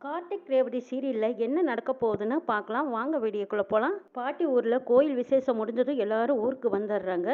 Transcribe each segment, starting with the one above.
கார்த்திக் ரேவதி சீரியலில் என்ன நடக்க போகுதுன்னு பார்க்கலாம் வாங்க வீடியோக்குள்ளே போகலாம். பாட்டி ஊரில் கோயில் விசேஷம் முடிஞ்சதும் எல்லாரும் ஊருக்கு வந்துடுறாங்க.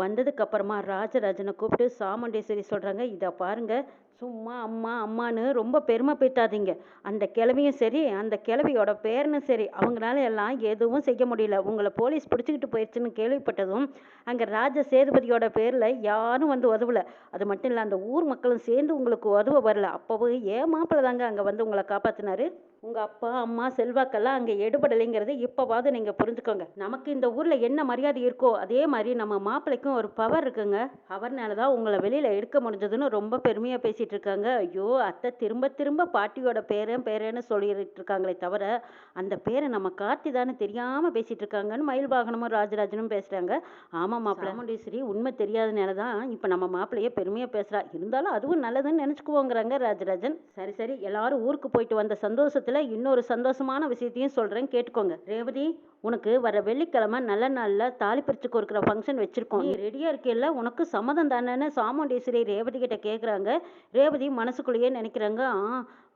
வந்ததுக்கு அப்புறமா ராஜராஜனை கூப்பிட்டு சாமுண்டேஸ்வரி சொல்கிறாங்க, இதை பாருங்க, சும்மா அம்மா அம்மான்னு ரொம்ப பெருமை பீத்தாதீங்க. அந்த கிழவியும் சரி, அந்த கிழவியோட பேரனும் சரி, அவங்களால எல்லாம் எதுவும் செய்ய முடியல. உங்களை போலீஸ் பிடிச்சிக்கிட்டு போயிடுச்சுன்னு கேள்விப்பட்டதும் அங்கே ராஜ சேதுபதியோட பேரில் யாரும் வந்து உதவலை. அது மட்டும் இல்லை, அந்த ஊர் மக்களும் சேர்ந்து உங்களுக்கு உதவ வரல. அப்போவும் ஏன் மாப்பிள்ளை தாங்க அங்கே வந்து உங்களை காப்பாற்றினாரு. உங்கள் அப்பா அம்மா செல்வாக்கெல்லாம் அங்கே எடுபடலைங்கிறது இப்போவாவது நீங்கள் புரிஞ்சுக்கோங்க. நமக்கு இந்த ஊரில் என்ன மரியாதை இருக்கோ அதே மாதிரி நம்ம மாப்பிள்ளைக்கும் ஒரு பவர் இருக்குங்க. அவர்னால தான் உங்களை வெளியில் எடுக்க முடிஞ்சதுன்னு ரொம்ப பெருமையாக பேசிகிட்டு இருக்காங்க. ஐயோ, அத்தை திரும்ப திரும்ப பாட்டியோட பேரன்னு சொல்லிட்டு இருக்காங்களே தவிர அந்த பேரை நம்ம கார்த்தி தானே தெரியாமல் பேசிகிட்டு இருக்காங்கன்னு மயில் வாகனமும் ராஜராஜனும் பேசுகிறாங்க. ஆமாம் மாப்பிள்ளை, சாமுண்டீஸ்வரி உண்மை தெரியாதனால தான் இப்போ நம்ம மாப்பிள்ளையே பெருமையாக பேசுகிறா. இருந்தாலும் அதுவும் நல்லதுன்னு நினச்சிக்குவோங்கிறாங்க ராஜராஜன். சரி சரி, எல்லாரும் ஊருக்கு போயிட்டு வந்த சந்தோஷத்தில் இன்னொரு சந்தோஷமான விஷயத்தையும் சொல்கிறேன், கேட்டுக்கோங்க. ரேவதி, உனக்கு வர வெள்ளிக்கிழமை நல்ல நாளில் தாலி பிரிச்சு கொடுக்குற ஃபங்க்ஷன் வச்சுருக்கோம். நீ ரெடியாக இருக்கையில் உனக்கு சம்மதம் தானேன்னு சாமுண்டீஸ்வரி ரேவதி கிட்ட கேட்குறாங்க. ரேவதி மனசுக்குள்ளேயே நினைக்கிறாங்க,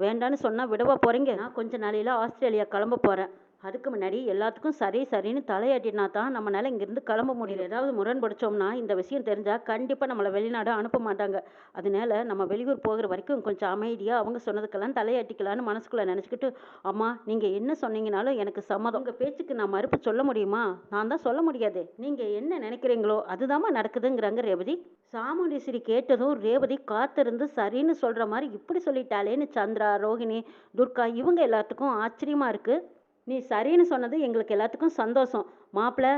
வேண்டான்னு சொன்னால் விடவா போகிறீங்க? நான் கொஞ்ச நாளையில் ஆஸ்திரேலியா கிளம்ப போகிறேன். அதுக்கு முன்னாடி எல்லாத்துக்கும் சரி சரின்னு தலையாட்டினா தான் நம்மளால இங்கேருந்து கிளம்ப முடியல. ஏதாவது முரண்படுச்சோம்னா இந்த விஷயம் தெரிஞ்சால் கண்டிப்பாக நம்மளை வெளிநாடு அனுப்ப மாட்டாங்க. அதனால நம்ம வெளியூர் போகிற வரைக்கும் கொஞ்சம் அமைதியாக அவங்க சொன்னதுக்கெல்லாம் தலையாட்டிக்கலான்னு மனசுக்குள்ளே நினச்சிக்கிட்டு, அம்மா நீங்கள் என்ன சொன்னீங்கனாலும் எனக்கு சம்மதம். உங்கள் பேச்சுக்கு நான் மறுப்பு சொல்ல முடியுமா? நான் தான் சொல்ல முடியாது. நீங்கள் என்ன நினைக்கிறீங்களோ அதுதாம்மா நடக்குதுங்கிறாங்க ரேவதி. சாமுண்டீஸ்வரி கேட்டதும் ரேவதி காத்திருந்து சரின்னு சொல்கிற மாதிரி இப்படி சொல்லிட்டாளேன்னு சந்திரா, ரோஹிணி, துர்கா இவங்க எல்லாத்துக்கும் ஆச்சரியமாக இருக்குது. நீ சரின்னு சொன்னது எங்களுக்கு எல்லாத்துக்கும் சந்தோஷம். மாப்பிள்ளை,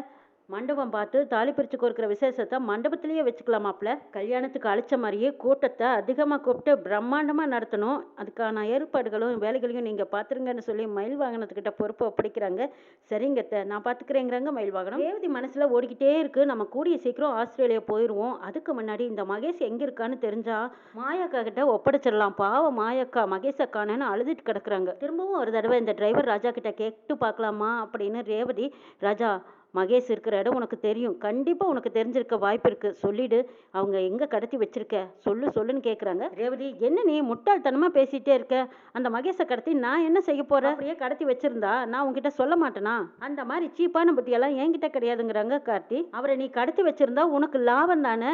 மண்டபம் பார்த்து தாலி பிரித்து கொடுக்குற விசேஷத்தை மண்டபத்திலேயே வச்சுக்கலாம் மாப்பிள்ளை. கல்யாணத்துக்கு அழைச்ச மாதிரியே கூட்டத்தை அதிகமாக கூப்பிட்டு பிரம்மாண்டமாக நடத்தணும். அதுக்கான ஏற்பாடுகளும் வேலைகளையும் நீங்கள் பார்த்துருங்கன்னு சொல்லி மயில் வாகனத்துக்கிட்ட பொறுப்பை ஒப்படைக்கிறாங்க. சரிங்கத்த, நான் பார்த்துக்கிறேங்கிறாங்க மயில் வாகனம். ரேவதி மனசில் ஓடிக்கிட்டே இருக்குது, நம்ம கூடிய சீக்கிரம் ஆஸ்திரேலியா போயிடுவோம். அதுக்கு முன்னாடி இந்த மகேஷ் எங்கே இருக்கான்னு தெரிஞ்சா மாயாக்கா கிட்ட ஒப்படைச்சிடலாம். பாவம் மாயாக்கா மகேஷ் அக்கானு அழுதுட்டு கிடக்குறாங்க. திரும்பவும் ஒரு தடவை இந்த டிரைவர் ராஜா கிட்ட கேட்டு பார்க்கலாமா அப்படின்னு ரேவதி, ராஜா மகேஷ் இருக்கிற இடம் உனக்கு தெரியும், கண்டிப்பாக உனக்கு தெரிஞ்சிருக்க வாய்ப்பு இருக்குது, சொல்லிடு. அவங்க எங்கே கடத்தி வச்சிருக்க சொல்லுன்னு கேட்குறாங்க. ரேவதி, என்ன நீ முட்டாள்தனமாக பேசிகிட்டே இருக்க? அந்த மகேஷை கடத்தி நான் என்ன செய்ய போகிறேன்? அப்படியே கடத்தி வச்சிருந்தா நான் உங்ககிட்ட சொல்ல மாட்டேனா? அந்த மாதிரி சீப்பான புத்தியெல்லாம் என்கிட்ட கிடையாதுங்கிறாங்க கார்த்தி. அவரை நீ கடத்தி வச்சிருந்தா உனக்கு லாபம் தானே.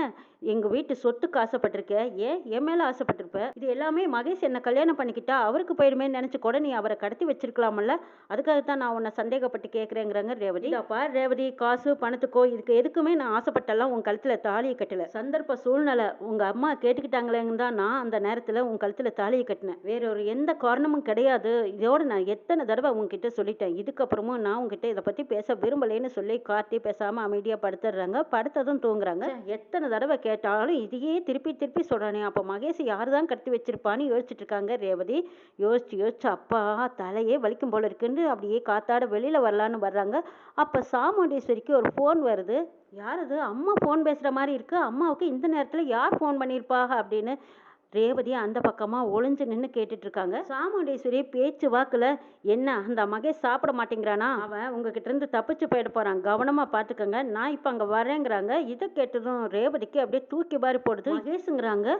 எங்கள் வீட்டு சொத்துக்கு ஆசைப்பட்டிருக்க, ஏன் என் மேலே ஆசைப்பட்டிருப்ப? இது எல்லாமே மகேஷ் என்ன கல்யாணம் பண்ணிக்கிட்டா அவருக்கு போயிடுமே நினச்சி கூட நீ அவரை கடத்தி வச்சிருக்கலாமல்ல. அதுக்காகத்தான் நான் உன்னை சந்தேகப்பட்டு கேட்குறேங்கிறாங்க ரேவதி. பார் ரேவதி, காசு பணத்துக்கோ இதுக்கு எதுக்குமே நான் ஆசைப்பட்டெல்லாம் உன் கழுத்தில் தாலியை கட்டலை. சந்தர்ப்ப சூழ்நிலை உங்கள் அம்மா கேட்டுக்கிட்டாங்களேன்னு தான் நான் அந்த நேரத்தில் உன் கழுத்தில் தாலியை கட்டினேன். வேற ஒரு எந்த காரணமும் கிடையாது. இதோட நான் எத்தனை தடவை உங்ககிட்ட சொல்லிட்டேன். இதுக்கப்புறமும் நான் உங்ககிட்ட இதை பற்றி பேச விரும்பலைன்னு சொல்லி கார்த்தி பேசாமல் அமைதியாக படுத்துடுறாங்க. படுத்ததும் தூங்குறாங்க. எத்தனை தடவை கேட்டாலும் இதையே திருப்பி திருப்பி சொல்கிறானே, அப்போ மகேஷ் யார் தான் கடத்தி வச்சிருப்பான்னு யோசிச்சுட்டு இருக்காங்க ரேவதி. யோசிச்சு அப்பா தலையே வலிக்கும் போல இருக்குன்னு அப்படியே காத்தாட வெளியில் வரலான்னு வர்றாங்க. அப்போ சாமுண்டீஸ்வரிக்கு ஒரு ஃபோன் வருது. யார் அது? அம்மா ஃபோன் பேசுகிற மாதிரி இருக்குது. அம்மாவுக்கு இந்த நேரத்தில் யார் ஃபோன் பண்ணியிருப்பாங்க அப்படின்னு ரேவதி அந்த பக்கமாக ஒளிஞ்சு நின்று கேட்டுட்டு இருக்காங்க. சாமுண்டீஸ்வரி பேச்சு வாக்குல, என்ன அந்த மகேஷ் சாப்பிட மாட்டேங்கிறானா? அவன் உங்ககிட்ட இருந்து தப்பிச்சு போயிட போறான், கவனமாக பார்த்துக்கங்க, நான் இப்போ அங்கே வரேங்கிறாங்க. இதை கேட்டதும் ரேவதிக்கு அப்படியே தூக்கி பாரி போடுது. மகேஷுங்கிறாங்க,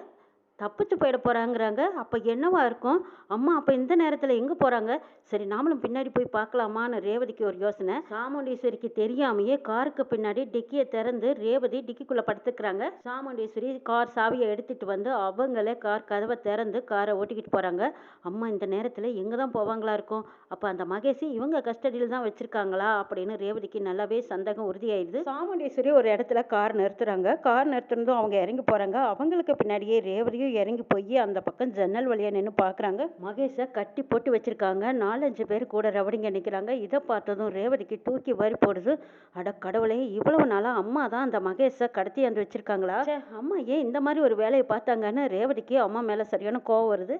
தப்பிச்சு போயிட போகிறாங்கிறாங்க. அப்போ என்னவா இருக்கும்? அம்மா அப்போ இந்த நேரத்தில் எங்கே போகிறாங்க? சரி, நாமளும் பின்னாடி போய் பார்க்கலாமான்னு ரேவதிக்கு ஒரு யோசனை. சாமுண்டீஸ்வரிக்கு தெரியாமையே காருக்கு பின்னாடி டிக்கியை திறந்து ரேவதி டிக்கிக்குள்ளே படுத்துக்கிறாங்க. சாமுண்டீஸ்வரி கார் சாவியை எடுத்துகிட்டு வந்து அவங்களே கார் கதவை திறந்து காரை ஓட்டிக்கிட்டு போகிறாங்க. அம்மா இந்த நேரத்தில் எங்கே தான் போவாங்களா இருக்கும்? அப்போ அந்த மகேஷ் இவங்க கஸ்டடியில் தான் வச்சுருக்காங்களா அப்படின்னு ரேவதிக்கு நல்லாவே சந்தேகம் உறுதியாயிடுது. சாமுண்டீஸ்வரி ஒரு இடத்துல கார் நிறுத்துறாங்க. கார் நிறுத்துனதும் அவங்க இறங்கி போகிறாங்க. அவங்களுக்கு பின்னாடியே ரேவதியும் இறங்கி போய் அந்த பக்கம் ஜன்னல் வழியா நின்று பார்க்குறாங்க. மகேஷை கட்டி போட்டு வச்சிருக்காங்க. 4-5 பேர் கூட ரவடிங்க நிற்கிறாங்க. இதை பார்த்ததும் ரேவதிக்கு தூக்கி வரி போடுது. அட கடவுளே, இவ்வளவு நாளாக அம்மா தான் அந்த மகேஷை கடத்தி வந்து வச்சிருக்காங்களா? அம்மா ஏன் இந்த மாதிரி ஒரு வேலையை பார்த்தாங்கன்னு ரேவதிக்கு அம்மா மேலே சரியான கோவம் வருது.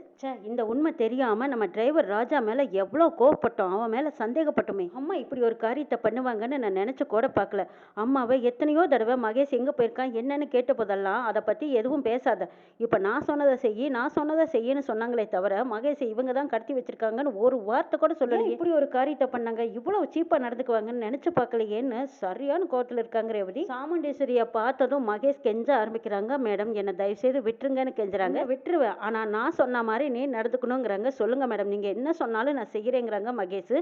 இந்த உண்மை தெரியாமல் நம்ம டிரைவர் ராஜா மேலே எவ்வளோ கோவப்பட்டோம், அவன் மேலே சந்தேகப்பட்டோமே. அம்மா இப்படி ஒரு காரியத்தை பண்ணுவாங்கன்னு நான் நினச்சி கூட பார்க்கல. அம்மாவை எத்தனையோ தடவை மகேஷ் எங்கே போயிருக்கான் என்னன்னு கேட்ட போதெல்லாம் அதை பற்றி எதுவும் பேசாத, இப்போ நான் நான் சொன்னதை செய் நான் சொன்னதை செய்யன்னு சொன்னாங்களே தவிர மகேஷ் இவங்க தான் கடத்தி வச்சிருக்காங்கன்னு ஒரு வார்த்தை கூட சொல்லலையே. இப்படி ஒரு காரியத்தை பண்ணாங்க, இவ்வளவு சீப்பா நடந்துக்குவாங்கன்னு நினைச்சு பார்க்கலையேன்னு சரியான கோவத்தில் இருக்காங்க ரேவதி. சாமுண்டேஸ்வரியை பார்த்ததும் மகேஷ் கெஞ்ச ஆரம்பிக்கிறாங்க. மேடம் என்னை தயவு செய்து விட்டுருங்கன்னு கெஞ்சுறாங்க. விட்டுருவேன், ஆனா நான் சொன்ன மாதிரி நீ நடந்துக்கணுங்கிறாங்க. சொல்லுங்க மேடம், நீங்க என்ன சொன்னாலும் நான் செய்யறேங்கிறாங்க மகேஷ்.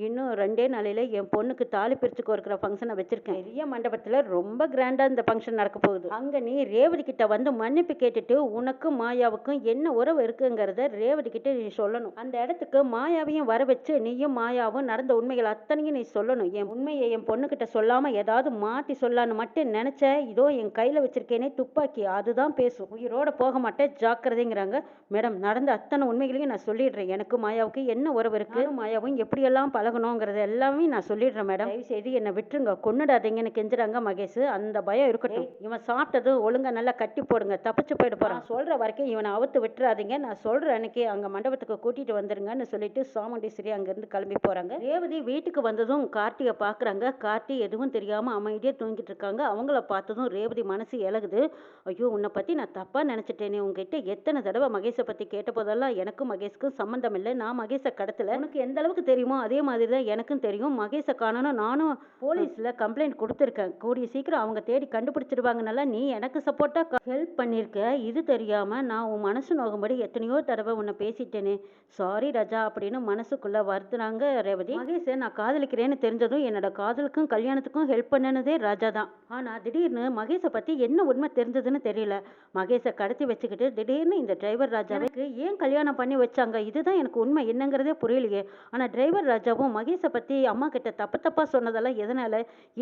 இன்னும் 2 நாளையில என் பொண்ணுக்கு தாலி பிரிச்சு கோர்க்கிற ஃபங்க்ஷனை வச்சிருக்கேன். பெரிய மண்டபத்துல ரொம்ப கிராண்டா இந்த ஃபங்க்ஷன் நடக்க போகுது. அங்க நீ ரேவதி கிட்ட வந்து மன்னிப்பு கேட்டுட்டு உனக்கும் மாயாவுக்கும் என்ன உறவு இருக்குங்கிறத ரேவதி கிட்ட நீ சொல்லணும். அந்த இடத்துக்கு மாயாவையும் வர வச்சு நீயும் மாயாவும் நடந்த உண்மைகள் அத்தனையும் நீ சொல்லணும். என் உண்மையை என் பொண்ணுகிட்ட சொல்லாம ஏதாவது மாத்தி சொல்லான்னு மட்டும் நினைச்ச, இதோ என் கையில வச்சிருக்கேனே துப்பாக்கி, அதுதான் பேசும். உயிரோட போக மாட்டேன், ஜாக்கிரதைங்கிறாங்க. மேடம், நடந்த அத்தனை உண்மைகளையும் நான் சொல்லிடுறேன். எனக்கு மாயாவுக்கு என்ன உறவு இருக்கு, மாயாவும் எப்படியெல்லாம் பழகணுங்கிறது எல்லாமே நான் சொல்லிடுறேன் மேடம். தயவு செய்து என்னை விட்டுருங்க, கொன்னுடாதீங்கன்னு கெஞ்சுறாங்க மகேஷ். அந்த பயம் இருக்கட்டும். இவன் சாப்பிட்டது ஒழுங்கா நல்லா கட்டி போடுங்க, தப்பிச்சு போயிட போறான். சொல்ற வரைக்கும் இவனை அவுத்து விட்டுறாதீங்க. நான் சொல்ற அன்னைக்கு அங்க மண்டபத்துக்கு கூட்டிட்டு வந்துருங்கன்னு சொல்லிட்டு சாமுண்டீஸ்வரி அங்கிருந்து கிளம்பி போறாங்க. ரேவதி வீட்டுக்கு வந்ததும் கார்த்தியை பாக்குறாங்க. கார்த்தி எதுவும் தெரியாம அமைதியா தூங்கிட்டு இருக்காங்க. அவங்கள பார்த்ததும் ரேவதி மனசு இலகுது. ஐயோ, உன்னை பத்தி நான் தப்பா நினைச்சிட்டேனே. உங்ககிட்ட எத்தனை தடவை மகேஷை பத்தி கேட்ட போதெல்லாம் எனக்கும் மகேஷ்க்கும் சம்பந்தம் இல்லை, நான் மகேஷை கடத்தல. உனக்கு எந்த அளவுக்கு தெரியுமோ அதே மாதிரி தான் எனக்கும் தெரியும். மகேஷை காணணும், நானும் போலீஸ்ல கம்ப்ளைண்ட் கொடுத்துருக்கேன். கூடிய சீக்கிரம் அவங்க தேடி கண்டுபிடிச்சிருவாங்கனால நீ எனக்கு சப்போர்ட்டா ஹெல்ப் பண்ணிருக்க. இது தெரியாம நான் உன் மனசு நோகும்படி எத்தனையோ தடவை உன்னை பேசிட்டேனே, சாரி ராஜா அப்படின்னு மனசுக்குள்ள வருத்துறாங்க ரேவதி. மகேஷை நான் காதலிக்கிறேன்னு தெரிஞ்சதும் என்னோட காதலுக்கும் கல்யாணத்துக்கும் ஹெல்ப் பண்ணனதே ராஜா தான். ஆனா திடீர்னு மகேஷை பத்தி என்ன உண்மை தெரிஞ்சதுன்னு தெரியல. மகேஷை கடத்தி வச்சுக்கிட்டு திடீர்னு இந்த டிரைவர் ராஜாவுக்கு ஏன் கல்யாணம் பண்ணி வச்சாங்க, இதுதான் எனக்கு உண்மை என்னங்கிறதே புரியலையே. ஆனா டிரைவர் ராஜாவும் மகேஷை பத்தி அம்மா கிட்ட தப்பா சொன்னதெல்லாம் எதனால,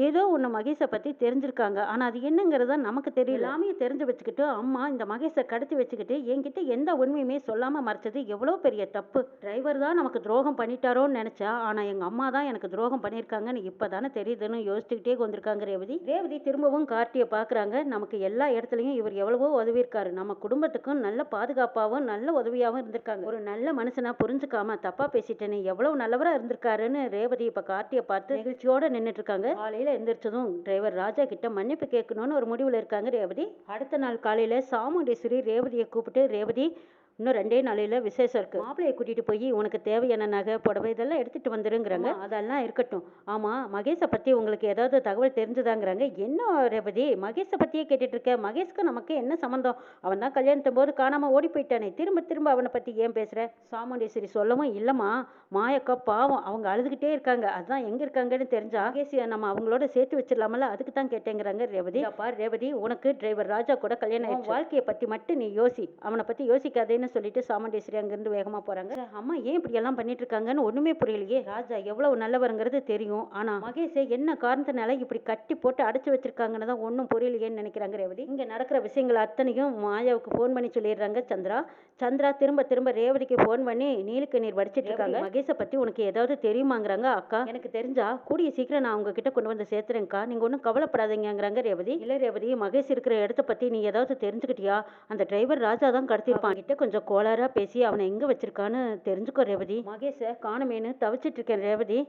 ஏதோ ஒன்று மகேஷை பத்தி தெரிஞ்சிருக்காங்க. ஆனா அது என்னங்கிறத நமக்கு தெரியல. எல்லாமே தெரிஞ்சு வச்சுக்கிட்டு அம்மா இந்த மகேஷை கடத்தி வச்சுக்கிட்டு என்கிட்ட எந்த உண்மையுமே சொல்லாம மறைச்சது எவ்வளோ பெரிய தப்பு. டிரைவர் தான் நமக்கு துரோகம் பண்ணிட்டாரோன்னு நினைச்சா, ஆனா எங்க அம்மா தான் எனக்கு துரோகம் பண்ணியிருக்காங்கன்னு இப்பதானே தெரியுதுன்னு யோசிச்சுக்கிட்டே வந்திருக்காங்க ரேவதி. ரேவதி திரும்பவும் கார்த்தியை பாக்குறாங்க. நமக்கு எல்லா இடத்துலயும் இவர் எவ்வளவோ உதவி இருக்காரு, நம்ம குடும்பத்துக்கும் நல்ல பாதுகாப்பாகவும் நல்ல உதவியாகவும் இருந்திருக்காங்க. ஒரு நல்ல மனுஷனா புரிஞ்சுக்காம தப்பா பேசிட்டேன்னு எவ்வளவு நல்லவரா இருந்திருக்காருன்னு ரேவதி இப்ப கார்த்தியை பார்த்து நெகிழ்ச்சியோட நின்றுட்டு இருக்காங்க. காலையில எந்திரிச்சதும் டிரைவர் ராஜா கிட்ட மன்னிப்பு கேட்கணும்னு ஒரு முடிவுல இருக்காங்க ரேவதி. அடுத்த நாள் காலையில சாமுண்டீஸ்வரி ரேவதியை கூப்பிட்டு, ரேவதி இன்னும் 2 நாளையில விசேஷம் இருக்கு, மாப்பிள்ளையை கூட்டிட்டு போய் உனக்கு தேவையான நகை புடவை இதெல்லாம் எடுத்துட்டு வந்துருங்கிறாங்க. அதெல்லாம் இருக்கட்டும். ஆமா, மகேஷை பத்தி உங்களுக்கு ஏதாவது தகவல் தெரிஞ்சுதாங்கிறாங்க. என்ன ரேவதி மகேஷை பத்தியே கேட்டுட்டு இருக்க, மகேஷ்க்கு நமக்கு என்ன சம்பந்தம், அவன் தான் கல்யாணத்தும் போது காணாம ஓடி போயிட்டானே, திரும்ப திரும்ப அவனை பத்தி ஏன் பேசுற. சாமுண்டீஸ்வரி சொல்லவும், இல்லம்மா மாயக்கா பாவம், அவங்க அழுதுகிட்டே இருக்காங்க, அதான் எங்க இருக்காங்கன்னு தெரிஞ்சா மகேஷ் நம்ம அவங்களோட சேர்த்து வச்சிடலாமல, அதுக்கு தான் கேட்டேங்கிறாங்க ரேவதி. அப்பா ரேவதி, உனக்கு டிரைவர் ராஜா கூட கல்யாணம் ஆயிடுச்சு, வாழ்க்கையை பத்தி மட்டும் நீ யோசி, அவனை பத்தி யோசிக்காதேன்னு சொல்லிட்டு சாமுண்டீஸ்வரி அங்கிருந்து வேகமா போறாங்க. அம்மா ஏன் இப்படி எல்லாம் பண்ணிட்டு இருக்காங்கன்னு ஒண்ணுமே புரியலையே. ராஜா எவ்வளவு நல்லவருங்கிறது தெரியும், ஆனா மகேஷை என்ன காரணத்தினால இப்படி கட்டி போட்டு அடைச்சு வச்சிருக்காங்கன்னு தான் ஒன்னும் புரியலையேன்னு நினைக்கிறாங்க ரேவதி. இங்க நடக்கிற விஷயங்கள் அத்தனையும் மாயாவுக்கு போன் பண்ணி சொல்லிடுறாங்க சந்திரா. சந்திரா திரும்ப திரும்ப ரேவதிக்கு போன் பண்ணி நீலுக்கு நீர் வடிச்சிட்டு இருக்காங்க. மகேஷை பத்தி உனக்கு ஏதாவது தெரியுமாங்கிறாங்க. அக்கா எனக்கு தெரிஞ்சா கூடிய சீக்கிரம் நான் உங்ககிட்ட கொண்டு வந்து சேர்த்துறேன்க்கா, நீங்க ஒன்றும் கவலைப்படாதீங்கிறாங்க ரேவதி. இல்ல ரேவதி, மகேஷ் இருக்கிற இடத்த பத்தி நீ ஏதாவது தெரிஞ்சுக்கிட்டியா, அந்த டிரைவர் ராஜா தான் கடத்திருப்பான் கிட்ட கொஞ்சம் கோளாரா பேசி அவனை எங்க வச்சிருக்கான்னு தெரிஞ்சுக்கோ ரேவதி. மகேஷை காணுமேனு தவிச்சிட்டு இருக்கேன் ரேவதி.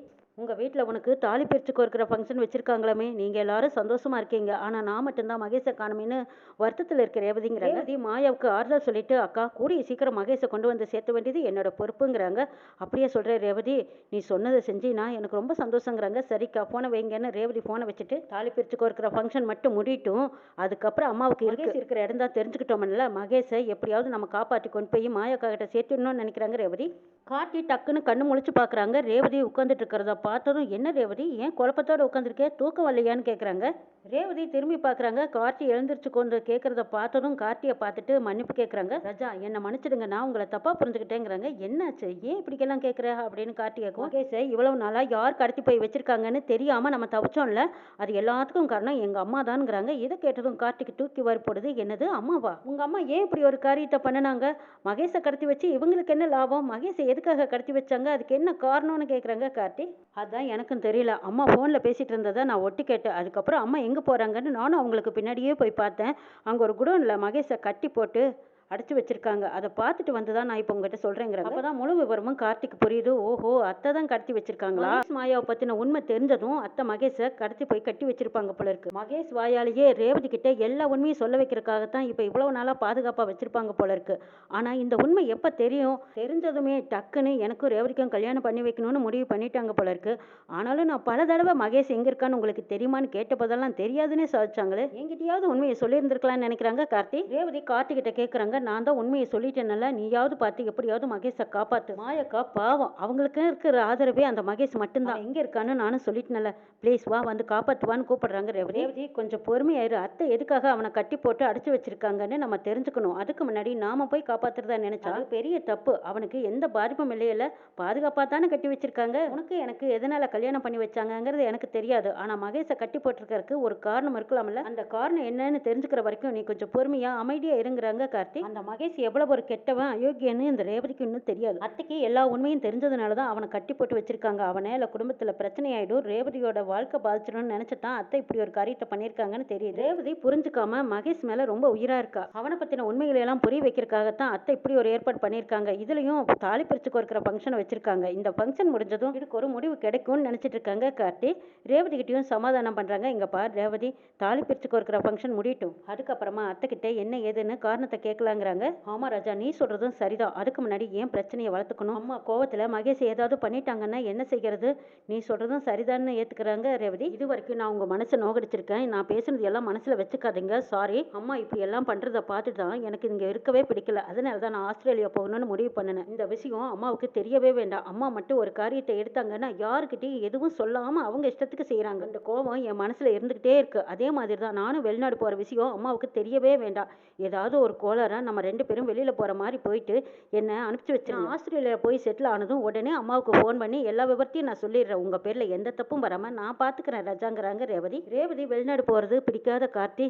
உங்க வீட்டில் உனக்கு தாலி பிரிச்சு கோர்க்கிற ஃபங்க்ஷன் வச்சிருக்காங்களாமே, நீங்க எல்லாரும் சந்தோஷமா இருக்கீங்க, ஆனா நான் மட்டும்தான் மகேஷை காணுமேனு வருத்தத்தில் இருக்க ரேவதிங்கிறாங்க. ரேவதி மாயாவுக்கு ஆறுதல் சொல்லிட்டு, அக்கா கூடிய சீக்கிரம் மகேஷை கொண்டு வந்து சேர்த்த வேண்டியது என்னோட பொறுப்புங்கிறாங்க. அப்படியே சொல்ற ரேவதி, நீ சொன்னதை செஞ்சினா எனக்கு ரொம்ப சந்தோஷங்கிறாங்க. சரிக்கா போனை வைங்கன்னு ரேவதி போனை வச்சுட்டு, தாலி பிரிச்சு கோர்க்கிற ஃபங்க்ஷன் மட்டும் முடியட்டும், அதுக்கப்புறம் அம்மாவுக்கு இருக்கிற இடம் தான் தெரிஞ்சுக்கிட்டோம்ல, மகேஷை எப்படியாவது நம்ம காப்பாற்றி கொண்டு போய் மாயாக்கா கிட்ட சேர்த்துடணும்னு நினைக்கிறாங்க ரேவதி. கார்த்தி டக்குன்னு கண்ணு முழிச்சு பாக்குறாங்க. ரேவதி உட்காந்துட்டு இருக்கிறத பார்த்ததும், என்ன ரேவதி ஏன் குழப்பத்தோட உட்காந்துருக்கே, தூக்கம் வரலையான்னு கேட்குறாங்க. ரேவதி திரும்பி பார்க்குறாங்க. கார்த்தி எழுந்திரிச்சு கொண்டு கேட்குறத பார்த்ததும் கார்த்தியை பார்த்துட்டு மன்னிப்பு கேட்குறாங்க. ராஜா என்னை மன்னிச்சிடுங்க, நான் உங்களை தப்பாக புரிஞ்சுக்கிட்டேங்கிறாங்க. என்னாச்சு ஏன் இப்படிக்கெல்லாம் கேட்குற அப்படின்னு கார்த்தி கேட்கும். மகேஷை இவ்வளவு நாளாக யார் கடத்தி போய் வச்சிருக்காங்கன்னு தெரியாமல் நம்ம தவிச்சோம்ல, அது எல்லாத்துக்கும் காரணம் எங்கள் அம்மா தான்ங்கிறாங்க. இதை கேட்டதும் கார்த்திக்கு தூக்கி வரி போடுது. என்னது அம்மாவா, உங்கள் அம்மா ஏன் இப்படி ஒரு காரியத்தை பண்ணினாங்க, மகேஷை கடத்தி வச்சு இவங்களுக்கு என்ன லாபம், மகேஷை எதுக்காக கடத்தி வச்சாங்க, அதுக்கு என்ன காரணம்னு கேட்குறாங்க கார்த்தி. அதான் எனக்கும் தெரியல, அம்மா ஃபோனில் பேசிகிட்டு இருந்ததை நான் ஒட்டி கேட்டேன், அதுக்கப்புறம் அம்மா எங்கே போகிறாங்கன்னு நானும் அவங்களுக்கு பின்னாடியே போய் பார்த்தேன். அங்கே ஒரு குடோனில் மகேஷை கட்டி போட்டு அடைச்சு வச்சிருக்காங்க. அதை பார்த்துட்டு வந்து தான் நான் இப்போ உங்ககிட்ட சொல்றேங்கிறாங்க. அப்பதான் முழு விவரமும் கார்த்திக் புரியுது. ஓஹோ, அத்தை தான் கடத்தி வச்சிருக்காங்களா? மகேஷ் மாயாவை பத்தின உண்மை தெரிஞ்சதும் அத்தை மகேஷை கடத்தி போய் கட்டி வச்சிருப்பாங்க போல இருக்கு. மகேஷ் வாயாலேயே ரேவதி கிட்ட எல்லா உண்மையும் சொல்ல வைக்கிறதுக்காகத்தான் இப்போ இவ்வளவு நாளா பாதுகாப்பா வச்சிருப்பாங்க போல இருக்கு. ஆனா இந்த உண்மை எப்ப தெரியும்? தெரிஞ்சதுமே டக்குன்னு எனக்கும் ரேவதிக்கும் கல்யாணம் பண்ணி வைக்கணும்னு முடிவு பண்ணிட்டாங்க போல இருக்கு. ஆனாலும் நான் பல தடவை மகேஷ் எங்க இருக்கான்னு உங்களுக்கு தெரியுமான்னு கேட்டபோதெல்லாம் தெரியாதுன்னே சாதிச்சாங்களே. என்கிட்டயாவது உண்மையை சொல்லியிருந்திருக்கலாம்னு நினைக்கிறாங்க கார்த்தி. ரேவதி கார்த்தி கிட்ட கேட்குறாங்க, நான் தான் உண்மையை சொல்லிட்டேன்ல, நீயாவது பார்த்து எப்படியாவது மகேஷை காப்பாத்து. மாயக்கா பாவம், அவங்களுக்கு இருக்கிற ஆதரவே அந்த மகேஷ் மட்டும்தான். எங்க இருக்கான்னு நானும் சொல்லிட்டேன்ல, ப்ளீஸ் வா, வந்து காப்பாத்துவான்னு கூப்பிடுறாங்க ரேவதி. ரேவதி கொஞ்சம் பொறுமையாயிரு, அத்தை எதுக்காக அவனை கட்டி போட்டு அடைச்சு வச்சிருக்காங்கன்னு நம்ம தெரிஞ்சுக்கணும். அதுக்கு முன்னாடி நாம போய் காப்பாத்துறதா நினைச்சா பெரிய தப்பு. அவனுக்கு எந்த பாதிப்பும் இல்லையில, பாதுகாப்பா தானே கட்டி வச்சிருக்காங்க. உனக்கு எனக்கு எதனால கல்யாணம் பண்ணி வச்சாங்கங்கிறது எனக்கு தெரியாது. ஆனா மகேஷை கட்டி போட்டிருக்கிறதுக்கு ஒரு காரணம் இருக்கலாம்ல. அந்த காரணம் என்னன்னு தெரிஞ்சுக்கிற வரைக்கும் நீ கொஞ்சம் பொறுமையா அமைதியா இருங்கிறாங்க கார்த்தி. அந்த மகேஷ் எவ்வளவு ஒரு கெட்டவன் அயோக்கியன்னு இந்த ரேவதிக்கு இன்னும் தெரியாது. அத்தைக்கு எல்லா உண்மையும் தெரிஞ்சதுனாலதான் அவனை கட்டி போட்டு வச்சிருக்காங்க. அவனால குடும்பத்துல பிரச்சனை ஆயிடும், ரேவதியோட வாழ்க்கை பாதிச்சிடும்னு நினைச்சுதான் அத்தை இப்படி ஒரு காரியத்தை பண்ணிருக்காங்கன்னு தெரியுது. ரேவதி புரிஞ்சுக்காம மகேஷ் மேல ரொம்ப உயிரா இருக்கா. அவனை பத்தின உண்மைகளை எல்லாம் புரிய வைக்கிறதுக்காகத்தான் அத்தை இப்படி ஒரு ஏற்பாடு பண்ணிருக்காங்க. இதுலயும் தாலி பிரிச்சு கோர்க்கிற ஃபங்க்ஷன் வச்சிருக்காங்க. இந்த ஃபங்க்ஷன் முடிஞ்சதும் இதுக்கு ஒரு முடிவு கிடைக்கும்னு நினைச்சிட்டு இருக்காங்க கார்த்தி. ரேவதி கிட்டையும் சமாதானம் பண்றாங்க. இங்க பார் ரேவதி, தாலி பிரிச்சு கோர்க்கிற ஃபங்க்ஷன் முடியட்டும், அதுக்கப்புறமா அத்தை கிட்ட என்ன ஏதுன்னு காரணத்தை கேட்கலாங்கிறாங்க. ஆமா ராஜா, நீ சொல்றதும் சரிதான். அதுக்கு முன்னாடி ஏன் பிரச்சனையை வளர்த்துக்கணும்? அம்மா கோவத்துல மகேஷ் ஏதாவது பண்ணிட்டாங்கன்னா என்ன செய்யறது? நீ சொல்றதும் சரிதான்னு ஏத்துக்கிறாங்க ரேவதி. இது வரைக்கும் நான் உங்க மனசை நோகடிச்சிருக்கேன். நான் பேசுனது எல்லாம் மனசுல வச்சுக்காதீங்க, சாரி. அம்மா இப்படி எல்லாம் பண்றதை பார்த்துட்டு தான் எனக்கு இங்க இருக்கவே பிடிக்கல. அதனாலதான் நான் ஆஸ்திரேலியா போகணும்னு முடிவு பண்ணினேன். இந்த விஷயம் அம்மாவுக்கு தெரியவே வேண்டாம். அம்மா மட்டும் ஒரு காரியத்தை எடுத்தாங்கன்னா யாருக்கிட்டையும் எதுவும் சொல்லாம அவங்க இஷ்டத்துக்கு செய்யறாங்க. இந்த கோபம் என் மனசுல இருந்துகிட்டே இருக்கு. அதே மாதிரி தான் நானும் வெளிநாடு போற விஷயம் அம்மாவுக்கு தெரியவே வேண்டாம். ஏதாவது ஒரு கோளாரா நம்ம 2 பேரும் வெளியில போற மாதிரி போயிட்டு என்ன அனுப்பிச்சு வச்சிருங்க. ஆஸ்திரேலியா போய் செட்டில் ஆனதும் உடனே அம்மாவுக்கு ஃபோன் பண்ணி எல்லா விவரத்தையும் நான் சொல்லிடுறேன். உங்க பேர்ல எந்த தப்பும் வராம நான் பாத்துக்கிறேன் ராஜாங்கிறாங்க ரேவதி. ரேவதி வெளிநாடு போறது பிடிக்காத கார்த்தி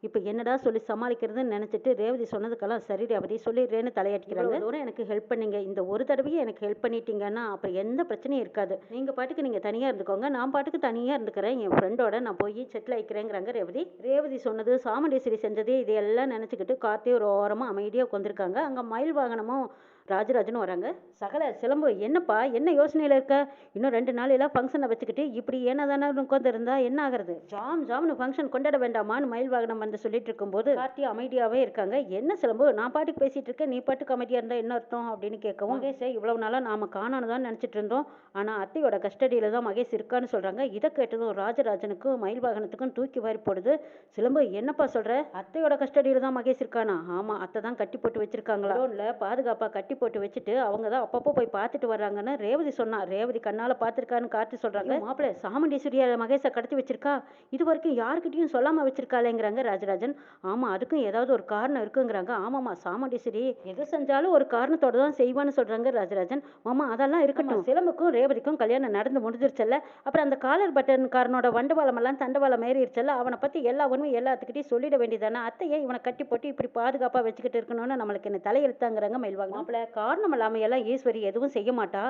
இப்போ என்னடா சொல்லி சமாளிக்கிறதுன்னு நினச்சிட்டு ரேவதி சொன்னதுக்கெல்லாம் சரி ரேவதி சொல்லிடுறேன்னு தலையாட்டிக்கிறாங்க. தூரம் எனக்கு ஹெல்ப் பண்ணீங்க, இந்த ஒரு தடவையே எனக்கு ஹெல்ப் பண்ணிட்டீங்கன்னா அப்புறம் எந்த பிரச்சனையும் இருக்காது. நீங்கள் பாட்டுக்கு நீங்கள் தனியாக இருந்துக்கோங்க, நான் பாட்டுக்கு தனியாக இருந்துக்கிறேன், என் ஃப்ரெண்டோட நான் போய் செட்டில் ஆகிக்கிறேங்கிறாங்க ரேவதி. ரேவதி சொன்னது சாமுண்டீஸ்வரி செஞ்சது இதையெல்லாம் நினச்சிக்கிட்டு கார்த்தி ஒரு ஓரமாக அமைதியாக உட்காந்துருக்காங்க. அங்கே மயில் வாகனமும் ராஜராஜனும் வராங்க. சகல சிலம்பு, என்னப்பா என்ன யோசனையில் இருக்க? இன்னும் 2 நாளையெல்லாம் ஃபங்க்ஷனை வச்சுக்கிட்டு இப்படி ஏனதானே உட்காந்து இருந்தா என்ன ஆகிறது? ஜாம்னு ஃபங்க்ஷன் கொண்டாட வேண்டாமான்னு மயில் வாகனம் வந்து சொல்லிட்டு இருக்கும்போது கார்த்தி அமைதியாகவே இருக்காங்க. என்ன சிலம்பு, நான் பாட்டுக்கு பேசிட்டு இருக்கேன், நீ பாட்டுக்கு அமைதியாக இருந்தா என்ன அர்த்தம் அப்படின்னு கேட்கவும், மகேஷை இவ்வளவு நாளாக நாம காணான்னு தான் நினச்சிட்டு இருந்தோம், ஆனால் அத்தையோட கஸ்டடியில் தான் மகேஷ் இருக்கான்னு சொல்கிறாங்க. இதை கேட்டதும் ராஜராஜனுக்கும் மயில் வாகனத்துக்கும் தூக்கி வாரி போடுது. சிலம்பு, என்னப்பா சொல்கிற? அத்தையோட கஸ்டடியில் தான் மகேஷ் இருக்கானா? ஆமாம், அத்தை தான் கட்டி போட்டு வச்சிருக்காங்களா, இல்லை பாதுகாப்பாக கட்டி போட்டு வச்சுட்டு அவங்க தான் அப்பப்போ போய் பார்த்துட்டு வர்றாங்கன்னு ரேவதி சொன்னா. ரேவதி கண்ணால பார்த்துருக்கான்னு கார்த்தி சொல்றாங்க. மாப்பிள்ளை, சாமுண்டீஸ்வரியா மகேஷை கடத்தி வச்சிருக்கா, இது வரைக்கும் யாருக்கிட்டையும் சொல்லாம வச்சிருக்காளேங்கிறாங்க ராஜராஜன். ஆமா, அதுக்கும் ஏதாவது ஒரு காரணம் இருக்குங்கிறாங்க. ஆமாமா, சாமுண்டீஸ்வரி எது செஞ்சாலும் ஒரு காரணத்தோட தான் செய்வான்னு சொல்றாங்க ராஜராஜன். மாமா அதெல்லாம் இருக்கட்டும், சிலம்புக்கும் ரேவதிக்கும் கல்யாணம் நடந்து முடிஞ்சிருச்சல்ல, அப்புறம் அந்த காலர் பட்டன் காரனோட வண்டவாளம் எல்லாம் தண்டவாளம் ஏறிடுச்சல்ல, அவனை பத்தி எல்லா உண்மையும் எல்லாத்துக்கிட்டையும் சொல்லிட வேண்டியதானே? அத்தையே இவனை கட்டி போட்டு இப்படி பாதுகாப்பா வச்சுக்கிட்டு இருக்கணும்னு நம்மளுக்கு என்ன தலையெழுத்தாங்கிறாங்க மயில்வாங்க. மாப்பிள்ளை, காரணம் இல்லாம எல்லாம் ஈஸ்வரி எதுவும் செய்ய மாட்டா,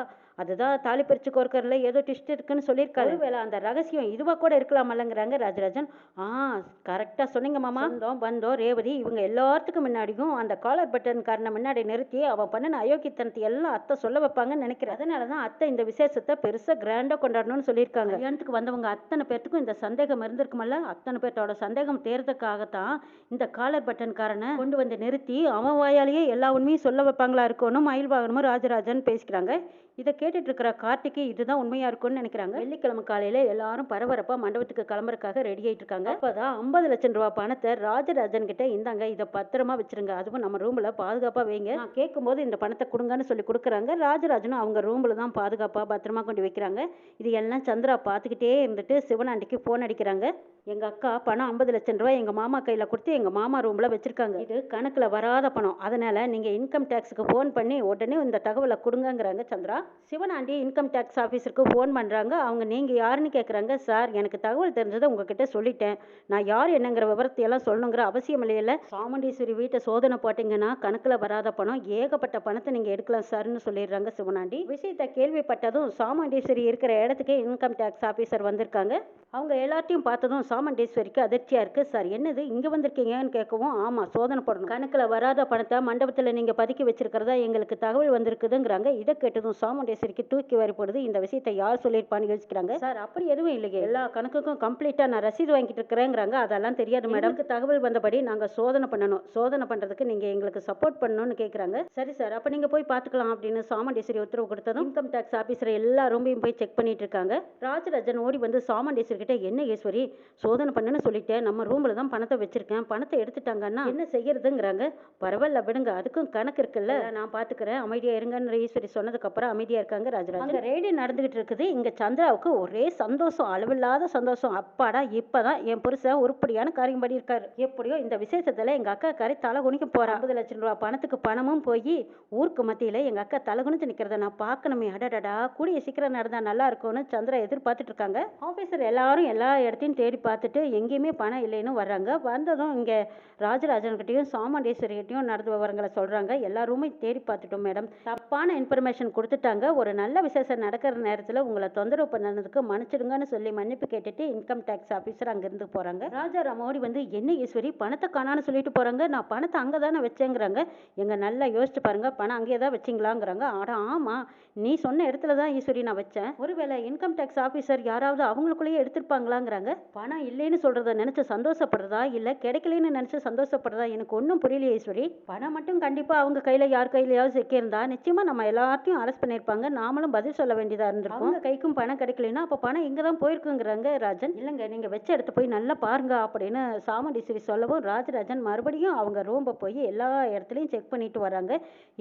அதுதான் தாலி பிரிச்சு கோர்க்கறதுல ஏதோ ட்விஸ்ட் இருக்குன்னு சொல்லியிருக்காரு. வேலை அந்த ரகசியம் இதுவா கூட இருக்கலாமல்லங்கிறாங்க ராஜராஜன். கரெக்டா சொன்னீங்க மாமா. வந்தோம் ரேவதி இவங்க எல்லாத்துக்கும் முன்னாடியும் அந்த காலர் பட்டன் காரனை முன்னாடி நிறுத்தி அவன் பண்ணின அயோக்கியத்தனத்தை எல்லாம் அத்தை சொல்ல வைப்பாங்கன்னு நினைக்கிறேன். அதனாலதான் அத்தை இந்த விசேஷத்தை பெருசா கிராண்டா கொண்டாடணும்னு சொல்லியிருக்காங்க. கல்யாணத்துக்கு வந்தவங்க அத்தனை பேர்த்துக்கும் இந்த சந்தேகம் இருந்திருக்குமல்ல, அத்தனை பேர்த்தோட சந்தேகம் தேர்றதுக்காகத்தான் இந்த காலர் பட்டன் காரனை கொண்டு வந்து நிறுத்தி அவன் வாயாலேயே எல்லா உண்மையும் சொல்ல வைப்பாங்களா இருக்கணும் மயில் வாகனமும் ராஜராஜன் பேசிக்கிறாங்க. இதை கேட்டுட்டு இருக்கிற கார்த்திக்கு இதுதான் உண்மையா இருக்கும்னு நினைக்கிறாங்க. வெள்ளிக்கிழமை காலையில எல்லாரும் பரபரப்பா மண்டபத்துக்கு கிளம்புறதுக்காக ரெடி ஆயிட்டு இருக்காங்க. அப்பதான் 50 லட்சம் ரூபாய் பணத்தை ராஜராஜன் கிட்ட இந்தாங்க, இதை பத்திரமா வச்சிருங்க, அதுவும் நம்ம ரூம்ல பாதுகாப்பா வைங்க, நான் கேட்கும் போது இந்த பணத்தை கொடுங்கன்னு சொல்லி கொடுக்குறாங்க. ராஜராஜனும் அவங்க ரூம்ல தான் பாதுகாப்பா பத்திரமா கொண்டு வைக்கிறாங்க. இது எல்லாம் சந்திரா பார்த்துக்கிட்டே இருந்துட்டு சிவனாண்டிக்கு போன் அடிக்கிறாங்க. எங்க அக்கா பணம் 50 லட்சம் ரூபாய் எங்க மாமா கையில கொடுத்து எங்க மாமா ரூம்ல வச்சிருக்காங்க, இது கணக்குல வராத பணம், அதனால நீங்க இன்கம் டேக்ஸுக்கு போன் பண்ணி உடனே இந்த தகவலை கொடுங்கங்கிறாங்க சந்திரா. சிவனாண்டி இன்கம் டேக்ஸ் ஆஃபீஸருக்கு ஃபோன் பண்ணுறாங்க. அவங்க நீங்கள் யாருன்னு கேட்குறாங்க. சார் எனக்கு தகவல் தெரிஞ்சதை உங்ககிட்ட சொல்லிட்டேன். நான் யார் என்னங்கிற விவரத்தையெல்லாம் சொல்லணுங்கிற அவசியம் இல்லையில. சாமுண்டீஸ்வரி வீட்டை சோதனை போட்டிங்கன்னா கணக்கில் வராத பணம் ஏகப்பட்ட பணத்தை நீங்கள் எடுக்கலாம் சார்னு சொல்லிடுறாங்க சிவனாண்டி. விஷயத்தை கேள்விப்பட்டதும் சாமுண்டீஸ்வரி இருக்கிற இடத்துக்கே இன்கம் டேக்ஸ் ஆஃபீஸர் வந்திருக்காங்க. அவங்க எல்லாத்தையும் பார்த்ததும் சாமுண்டீஸ்வரிக்கு அதிர்ச்சியாக இருக்குது. சார் என்னது இங்கே வந்திருக்கீங்கன்னு கேட்கவும், ஆமாம் சோதனை போடணும், கணக்கில் வராத பணத்தை மண்டபத்தில் நீங்கள் பதுக்கி வச்சிருக்கிறதா எங்களுக்கு தகவல் வந்திருக்குதுங்கிறாங்க. இதை கேட்டதும் சாமுண்டீஸ்வரிக்கு தூக்கி வரிப்படுது. இந்த விஷயத்தை யார் சொல்லியிருப்பான்னு யோசிக்கிறாங்க. சார் அப்படி எதுவும் இல்லையே, எல்லா கணக்குக்கும் கம்ப்ளீட்டாக நான் ரசீது வாங்கிட்டு இருக்கிறேங்கிறாங்க. அதெல்லாம் தெரியாது மேடம், தகவல் வந்தபடி நாங்கள் சோதனை பண்ணணும், சோதனை பண்ணுறதுக்கு நீங்கள் எங்களுக்கு சப்போர்ட் பண்ணணும்னு கேட்குறாங்க. சரி சார் அப்போ நீங்கள் போய் பார்த்துக்கலாம் அப்படின்னு சாமுண்டீஸ்வரி உத்தரவு கொடுத்ததும் இன்கம் டேக்ஸ் ஆஃபீஸர் எல்லா ரூமையும் போய் செக் பண்ணிட்டு இருக்காங்க. ராஜராஜன் ஓடி வந்து சாமுண்டீஸ்வரி கிட்ட, என்ன ஈஸ்வரி சோதனை பண்ணுன்னு சொல்லிட்டேன், நம்ம ரூமில் தான் பணத்தை வச்சிருக்கேன், பணத்தை எடுத்துட்டாங்கன்னா என்ன செய்யறதுங்கிறாங்க. பரவாயில்ல விடுங்க, அதுக்கும் கணக்கு இருக்குல்ல, நான் பார்த்துக்கிறேன், அமைதியாக இருங்கன்னு ஈஸ்வரி சொன்னதுக்கப்புறம் அமைதியாக இருக்காங்க ராஜராஜன். அங்கே ரேடியோ நடந்துகிட்டு இருக்குது. இங்கே சந்திராவுக்கு ஒரே சந்தோஷம், அளவில்லாத சந்தோஷம். அப்பாடா இப்போதான் என் புருஷன் உருப்படியான காரியம் பண்ணியிருக்காரு, எப்படியோ இந்த விசேஷத்தில் எங்கள் அக்கா கரை தலை குனிக்க போகிறா. 50 லட்சம் ரூபா பணத்துக்கு பணமும் போய் ஊருக்கு மத்தியில் எங்கள் அக்கா தலை குனிச்சு நிற்கிறத நான் பார்க்கணுமே, அடடடா கூடிய சீக்கிரம் நடந்தால் நல்லா இருக்கும்னு சந்திரா எதிர்பார்த்துட்டு இருக்காங்க. ஆஃபீஸர் எல்லாரும் எல்லா இடத்தையும் தேடி பார்த்துட்டு எங்கேயுமே பணம் இல்லைன்னு வர்றாங்க. வந்ததும் இங்கே ராஜராஜன்கிட்டையும் சாமுண்டீஸ்வரிகிட்டையும் நடந்த விவரங்களை சொல்கிறாங்க. எல்லா ரூமையும் தேடி பார்த்துட்டோம் மேடம், தப்பான இன்ஃபர்மேஷன் கொடுத்துட்டாங்க, ஒரு நல்ல விசேஷம் நடக்கிற நேரத்தில் உங்களை தொந்தரவு பண்ணதுக்கு மன்னிச்சிடுங்கன்னு சொல்லி மன்னிப்பு கேட்டுட்டு இன்கம் டேக்ஸ் ஆஃபீஸர் அங்கேருந்து போகிறாங்க. ராஜாராம் ஓடி வந்து, என்ன ஈஸ்வரி பணத்தை காணான்னு சொல்லிட்டு போகிறாங்க, நான் பணத்தை அங்கே தானே வச்சேங்கிறாங்க. எங்க நல்லா யோசிச்சு பாருங்க, பணம் அங்கேயே தான் வச்சிங்களாங்கிறாங்க. ஆட ஆமாம், நீ சொன்ன இடத்துல தான் ஈஸ்வரி நான் வச்சேன், ஒருவேளை இன்கம் டேக்ஸ் ஆஃபீஸர் யாராவது அவங்களுக்குள்ளேயே எடுத்திருப்பாங்களாங்கிறாங்க. பணம் இல்லைன்னு சொல்றத நினைச்சு சந்தோஷப்படுறதா இல்லை கிடைக்கலன்னு நினைச்சு சந்தோஷப்படுறதா எனக்கு ஒன்றும் புரியல ஈஸ்வரி. பணம் மட்டும் கண்டிப்பா அவங்க கையில யார் கையிலையாவது சிக்கியிருந்தா நிச்சயமா நம்ம எல்லாத்தையும் அரெஸ்ட் பண்ணியிருப்பாங்க, நாமளும் பதில் சொல்ல வேண்டியதா இருந்திருக்கும். அவங்க கைக்கும் பணம் கிடைக்கலன்னா அப்போ பணம் இங்கே தான் போயிருக்குங்கிறாங்க ராஜன். இல்லைங்க நீங்க வச்ச இடத்த போய் நல்லா பாருங்க அப்படின்னு சாமுண்டீஸ்வரி சொல்லவும் ராஜராஜன் மறுபடியும் அவங்க ரூம்பை போய் எல்லா இடத்துலையும் செக் பண்ணிட்டு வராங்க.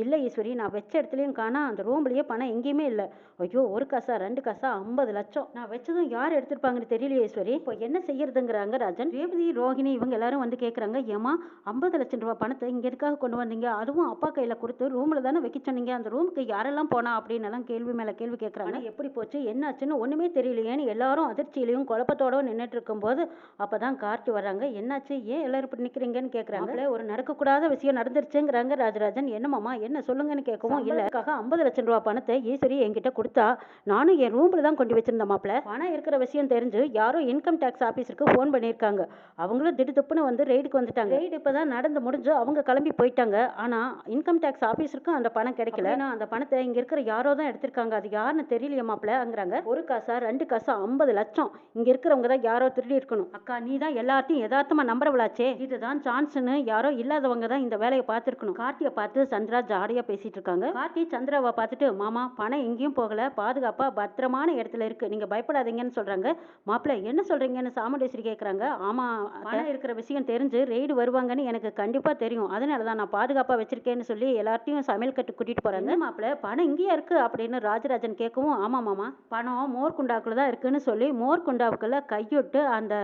இல்லை ஈஸ்வரி நான் வச்ச இடத்துலையும் காணா, அந்த ரூம்லயே பணம் எங்கேயுமே இல்லை. ஐயோ ஒரு காசா 2 காசா 50 லட்சம் நான் வச்சதும் யார் எடுத்திருப்பாங்கன்னு தெரியல ஈஸ்வரி, இப்போ என்ன செய்யறதுங்கிறாங்க ராஜன். ரேவதி ரோஹிணி இவங்க எல்லாரும் வந்து கேட்குறாங்க, ஏமா 50 லட்சம் ரூபாய் பணத்தை இங்கே எதுக்காக கொண்டு வந்தீங்க, அதுவும் அப்பா கையில் கொடுத்து ரூமில் தானே வைக்க சொன்னீங்க, அந்த ரூமுக்கு யாரெல்லாம் போனா அப்படின்னு எல்லாம் கேள்வி மேலே கேள்வி கேட்குறாங்க. எப்படி போச்சு என்னாச்சுன்னு ஒன்றுமே தெரியலையேன்னு எல்லாரும் அதிர்ச்சியிலையும் குழப்பத்தோட நின்றுட்டு இருக்கும்போது அப்போ தான் கார்த்தி வர்றாங்க. என்னாச்சு ஏன் எல்லாரும் இப்படி நிற்கிறீங்கன்னு கேட்குறாங்க. ஒரு நடக்கக்கூடாத விஷயம் நடந்துருச்சுங்கிறாங்க ராஜராஜன். என்னமாமா என்ன சொல்லுங்கன்னு கேட்கவும், இல்லை 50 லட்சம் ரூபாய் பணத்தை ஈஸ்வரி என்கிட்ட கொடுத்தா நானும் என் ரூமில் தான் கொண்டு வச்சிருந்த மாப்பிள்ள, பணம் இருக்கிற விஷயம் தெரிஞ்சு யாரோ இன்கம் டேக்ஸ் ஆஃபீஸருக்கு ஃபோன் பண்ணியிருக்காங்க, அவங்களும் திடுத்துப்புன்னு வந்து ரெய்டுக்கு வந்துட்டாங்க. ரெய்டு இப்போ தான் நடந்து முடிஞ்சு அவங்க கிளம்பி போயிட்டாங்க. ஆனால் இன்கம் டேக்ஸ் ஆஃபீஸருக்கும் அந்த பணம் கிடைக்கல, அந்த பணத்தை இங்கே இருக்கிற யாரோ தான் எடுத்திருக்காங்க, அது யாருன்னு தெரியலையா மாப்பிள்ளங்கிறாங்க. ஒரு காசா 2 காசா 50 லட்சம் இங்கே இருக்கிறவங்க தான் யாரோ திருடி இருக்கணும். அக்கா நீ தான் எல்லாத்தையும் யதார்த்தமாக நம்புறவளாச்சே, இதுதான் சான்ஸ்னு யாரோ இல்லாதவங்க தான் இந்த வேலையை பார்த்துருக்கணும். கார்த்தியை பார்த்து சந்திரா ஜாலியாக பேசிட்டு இருக்காங்க. கார்த்தி சந்திராவை பார்த்துட்டு, மாமா பணம் எங்கேயும் போகல, பாதுகாப்பா பத்திரமான இடத்துல இருக்கு, நீங்க பயப்படாதீங்கன்னு சொல்றாங்க. மாப்பிள்ள என்ன சொல்றீங்கன்னு சாமுண்டீஸ்வரி கேட்குறாங்க. ஆமா பணம் இருக்கிற விஷயம் தெரிஞ்சு ரெய்டு வருவாங்கன்னு எனக்கு கண்டிப்பா தெரியும், அதனால தான் நான் பாதுகாப்பா வச்சிருக்கேன்னு சொல்லி எல்லாத்தையும் சமையல் கட்டு கூட்டிட்டு போறாங்க. மாப்பிள்ள பணம் இங்கேயே இருக்கு அப்படின்னு ராஜராஜன் கேட்கவும், ஆமா மாமா பணம் மோர் குண்டாவுக்குள்ள தான் இருக்குன்னு சொல்லி மோர் குண்டாவுக்குள்ள கையிட்டு அந்த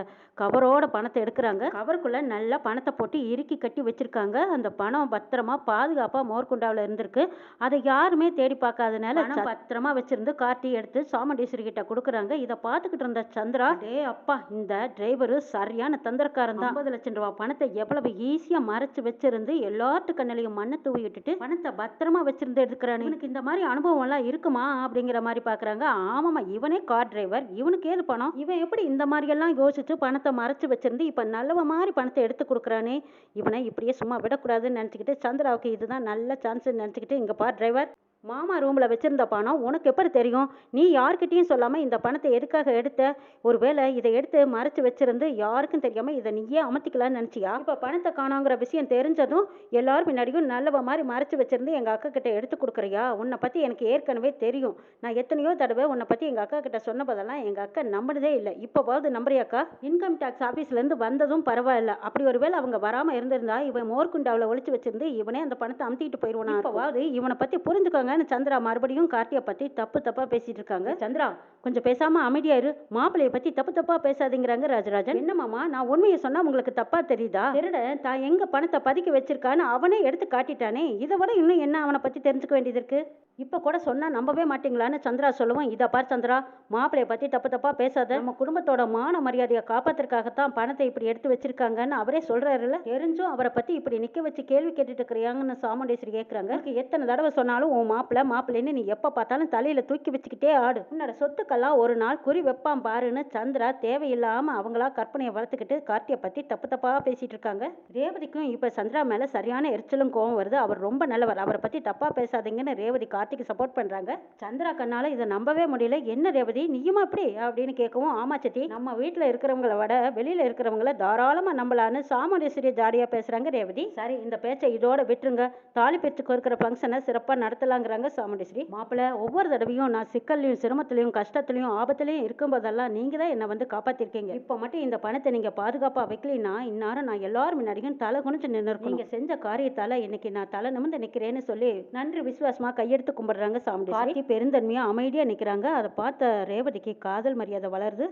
கவரோட பணத்தை எடுக்கிறாங்க. கவருக்குள்ள நல்லா பணத்தை போட்டு இறுக்கி கட்டி வச்சிருக்காங்க. அந்த பணம் பத்திரமா பாதுகாப்பா மோர்குண்டாவில் இருந்திருக்கு. அதை யாருமே தேடி பார்க்காதனால பத்திரமா வச்சிருந்து கார்த்தி எடுத்து சாமுண்டீஸ்வரி கிட்ட கொடுக்குறாங்க. இதை பார்த்துக்கிட்டு இருந்த சந்திரா, டே அப்பா இந்த டிரைவரு சரியான தந்திரக்காரன் தான், 50 லட்சம் ரூபாய் பணத்தை எவ்வளவு ஈஸியா மறைச்சு வச்சிருந்து எல்லாத்து கண்ணிலையும் மண்ணை தூவி விட்டுட்டு பணத்தை பத்திரமா வச்சிருந்து எடுக்கிறானு, இவனுக்கு இந்த மாதிரி அனுபவம் எல்லாம் இருக்குமா அப்படிங்கிற மாதிரி பாக்குறாங்க. ஆமாமா இவனே கார் டிரைவர், இவனுக்கு ஏது பணம், இவன் எப்படி இந்த மாதிரி எல்லாம் யோசிச்சு பணத்தை மறைச்சு வச்சிருந்து இப்ப நல்லவ மாதிரி பணத்தை எடுத்து கொடுக்குறானே, இவனை இப்படியே சும்மா விடக்கூடாதுன்னு நினைச்சுக்கிட்டு சந்திராவுக்கு இதுதான் நல்ல சான்ஸ் நினைச்சுக்கிட்டு, இங்க பார் டிரைவர், மாமா ரூமில் வச்சிருந்த பணம் உனக்கு எப்படி தெரியும், நீ யார்கிட்டையும் சொல்லாமல் இந்த பணத்தை எதுக்காக எடுத்த, ஒருவேளை இதை எடுத்து மறைச்சு வச்சிருந்து யாருக்கும் தெரியாமல் இதை நீயே அமர்த்திக்கலான்னு நினச்சியா, இப்போ பணத்தை காணாங்கிற விஷயம் தெரிஞ்சதும் எல்லாரும் முன்னாடியும் நல்லவ மாதிரி மறைச்சு வச்சிருந்து எங்கள் அக்கா கிட்ட எடுத்து கொடுக்குறியா, உன்னை பற்றி எனக்கு ஏற்கனவே தெரியும், நான் எத்தனையோ தடவை உன்னை பற்றி எங்கள் அக்கா கிட்ட சொன்னபோதெல்லாம் எங்கள் அக்கா நம்பினதே இல்லை, இப்போவாவது நம்புறியாக்கா, இன்கம் டேக்ஸ் ஆஃபீஸ்லேருந்து வந்ததும் பரவாயில்ல, அப்படி ஒருவேளை அவங்க வராமல் இருந்திருந்தா இவன் மோர்குண்டாவில் ஒழிச்சு வச்சிருந்து இவனே அந்த பணத்தை அமுத்திட்டு போயிடுவானா, இப்போவாவது இவனை பற்றி புரிஞ்சுக்கோங்க. சந்திரா மறுபடியும் கார்த்தியை பத்தி தப்பா பேசிட்டு இருக்காங்க. சந்திரா கொஞ்சம் பேசாம அமைதியாயிரு, மாப்பிள்ளைய பத்தி தப்பா பேசாதீங்கிறாங்க ராஜராஜன். என்ன மாமா நான் உண்மையை சொன்னா உங்களுக்கு தப்பா தெரியுதா, திருடன் தான் எங்க பணத்தை பதுக்கி வச்சிருக்கான்னு அவனே எடுத்து காட்டிட்டானே, இதை விட இன்னும் என்ன அவனை பத்தி தெரிஞ்சுக்க வேண்டியது இருக்கு, இப்போ கூட சொன்னா நம்பவே மாட்டீங்களான்னு சந்திரா சொல்லுவோம். இதை பார் சந்திரா, மாப்பிளைய பத்தி தப்பு தப்பா பேசாத. நம்ம குடும்பத்தோட மான மரியாதையை காப்பாத்துறதுக்காகத்தான் பணத்தை இப்படி எடுத்து வச்சிருக்காங்கன்னு அவரே சொல்றாருல்ல. தெரிஞ்சும் அவரை பத்தி இப்படி நிக்க வச்சு கேள்வி கேட்டுட்டு இருக்கிறியாங்கன்னு சாமுண்டேஸ்வரி கேட்கறாங்க. எத்தனை தடவை சொன்னாலும் உன் மாப்பிள்ளைன்னு நீ எப்ப பார்த்தாலும் தலையில தூக்கி வச்சுக்கிட்டே ஆடு. உன்னோட சொத்துக்கெல்லாம் ஒரு நாள் குறி வைப்பான் பாருன்னு சந்திரா தேவையில்லாம அவங்களா கற்பனையை வளர்த்துக்கிட்டு கார்த்தியை பத்தி தப்பு தப்பா பேசிட்டு இருக்காங்க. ரேவதிக்கும் இப்ப சந்திரா மேல சரியான எரிச்சலும் கோவம் வருது. அவர் ரொம்ப நல்லவர், அவரை பத்தி தப்பா பேசாதீங்கன்னு ரேவதி கார்த்திக்கு சப்போர்ட் பண்றாங்க. சந்திரா கண்ணால இதை நம்பவே முடியல. என்ன ரேவதி நீயுமா இப்படி அப்படின்னு கேட்கவும், ஆமா சத்தி, நம்ம வீட்டுல இருக்கிறவங்கள விட வெளியில இருக்கிறவங்கள தாராளமா நம்பலான்னு சாமுண்டேஸ்வரி ஜாடியா பேசுறாங்க ரேவதி. சரி, இந்த பேச்சை இதோட விட்டுருங்க, தாலி பேச்சு கோர்க்கிற ஃபங்க்ஷனை சிறப்பா நடத்தலாங்கிறாங்க சாமுண்டேஸ்வரி. மாப்பிள்ள, ஒவ்வொரு தடவையும் நான் சிக்கல்லையும் சிரமத்திலையும் கஷ்டத்திலையும் ஆபத்திலையும் இருக்கும்போதெல்லாம் நீங்க தான் என்ன வந்து காப்பாத்திருக்கீங்க. இப்ப மட்டும் இந்த பணத்தை நீங்க பாதுகாப்பா வைக்கலனா இந்நேரம் நான் எல்லாரும் முன்னாடியும் தலை குனிஞ்சு நின்று இருக்கணும். நீங்க செஞ்ச காரியத்தால இன்னைக்கு நான் தலை நிமிர்ந்து நிக்கிறேன்னு சொல்லி நன்றி விசுவாசமா கையெடுத்து கும்பிடுறாங்க சாமுண்டேஸ்வரி. பெருந்தன்மையா அமைதியா நிக்கிறாங்க. அதை பார்த்த ரேவதிக்கு காதல் மரியாதை வளருது.